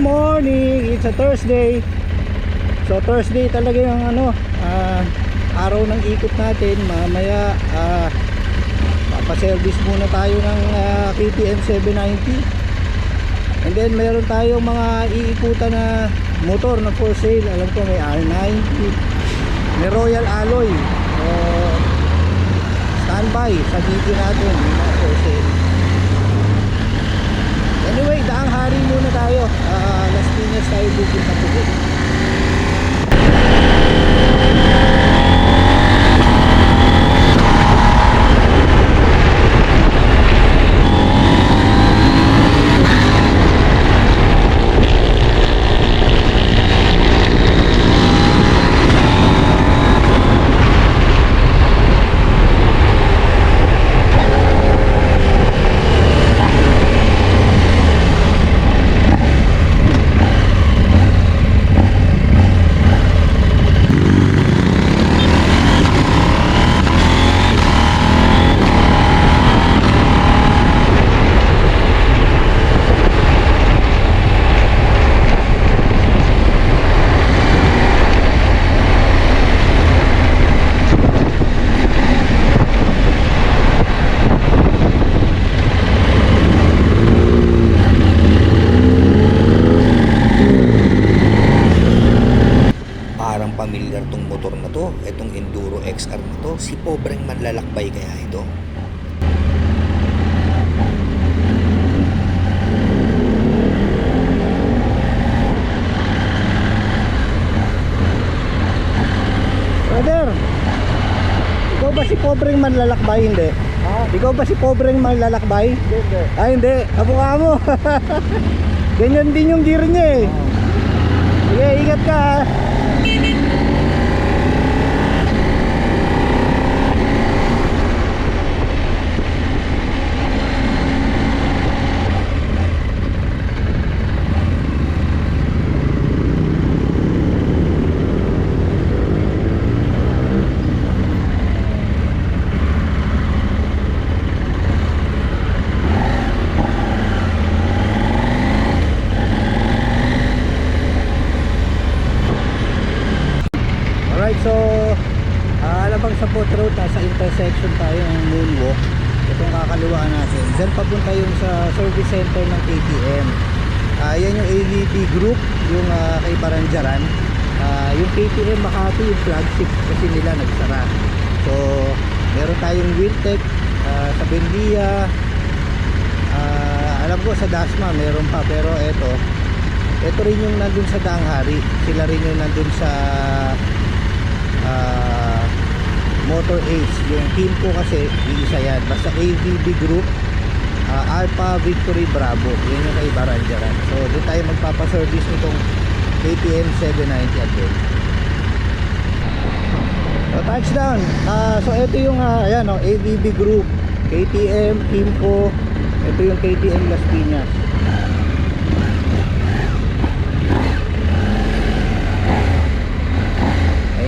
morning! It's a Thursday. So Thursday talaga yung araw ng ikot natin. Mamaya papaservice muna tayo ng KTM 790. And then meron tayong mga iikutan na motor na for sale. Alam ko may R90, may Royal Alloy. So standby sa video natin yung mga for sale. Anyway, daang hari muna tayo. Las Piñas tayo pupunta po. Pamilyar tong motor na to, itong Enduro XR na to. Si pobreng manlalakbay kaya ito. Brother, ikaw ba si pobreng manlalakbay? Hindi. Ikaw ba si pobreng manlalakbay? Hindi. Hindi, kamukha mo. Ganyan din yung gear niya eh. Sige, ingat ka ha. Alright, so alabang sa Port Road, nasa intersection tayo ng Moonwalk. Itong kakaliwaan natin. Diyan papunta yung sa service center ng KTM. Yan yung AVP Group, yung kay Baranjaran. Yung KTM Makati, yung flagship kasi nila nagsara. So meron tayong Wintec sa Bendia. Alam ko sa Dasma meron pa, pero ito rin yung nandun sa Danghari. Sila rin yung nandun sa Motor Ace. Yung team ko kasi iisa yan, basta AVB Group, Alpha Victory Bravo, yun yung kay Baranjaran. So doon tayo magpapaservice nitong KTM 790 again. So touchdown. So ito yung AVB Group, KTM team ko. Ito yung KTM Las Piñas.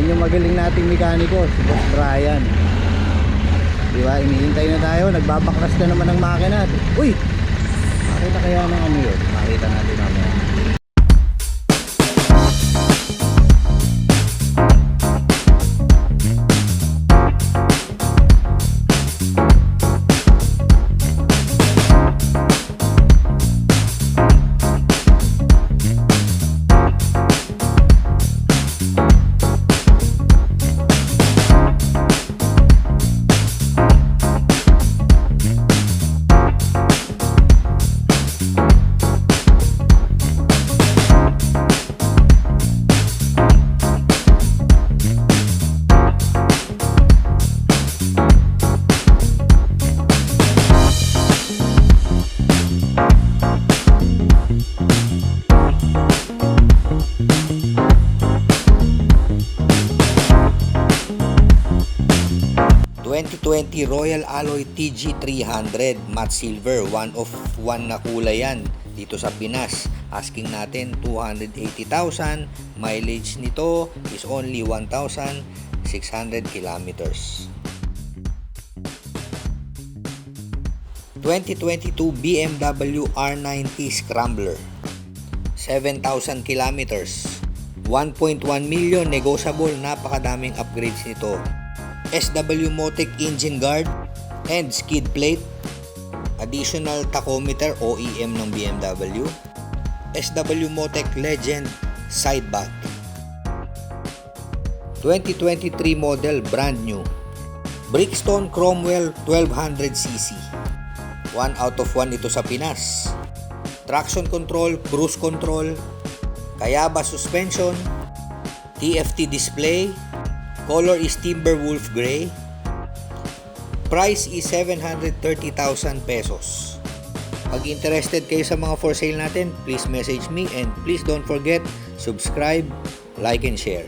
Yung magaling nating mekaniko, si Boss Brian. Diba, inihintay na tayo, nagbabaklas na naman ang makina. Uy! Makita kaya ng ano yun? Makita natin naman. Royal Alloy TG300 matte silver, 1 of 1 na kulay yan dito sa Pinas. Asking natin 280,000. Mileage nito is only 1,600 kilometers. 2022 BMW R90 Scrambler. 7,000 kilometers. 1.1 million negotiable, napakadaming upgrades nito. SW Motec engine guard and skid plate. Additional tachometer OEM ng BMW. SW Motec Legend side bag. 2023 model, brand new. Brickstone Cromwell 1200cc. 1 out of 1 ito sa Pinas. Traction control, cruise control, Kayaba suspension, TFT display, color is Timberwolf Gray. Price is 730,000 pesos. Pag interested kayo sa mga for sale natin, please message me and please don't forget, subscribe, like and share.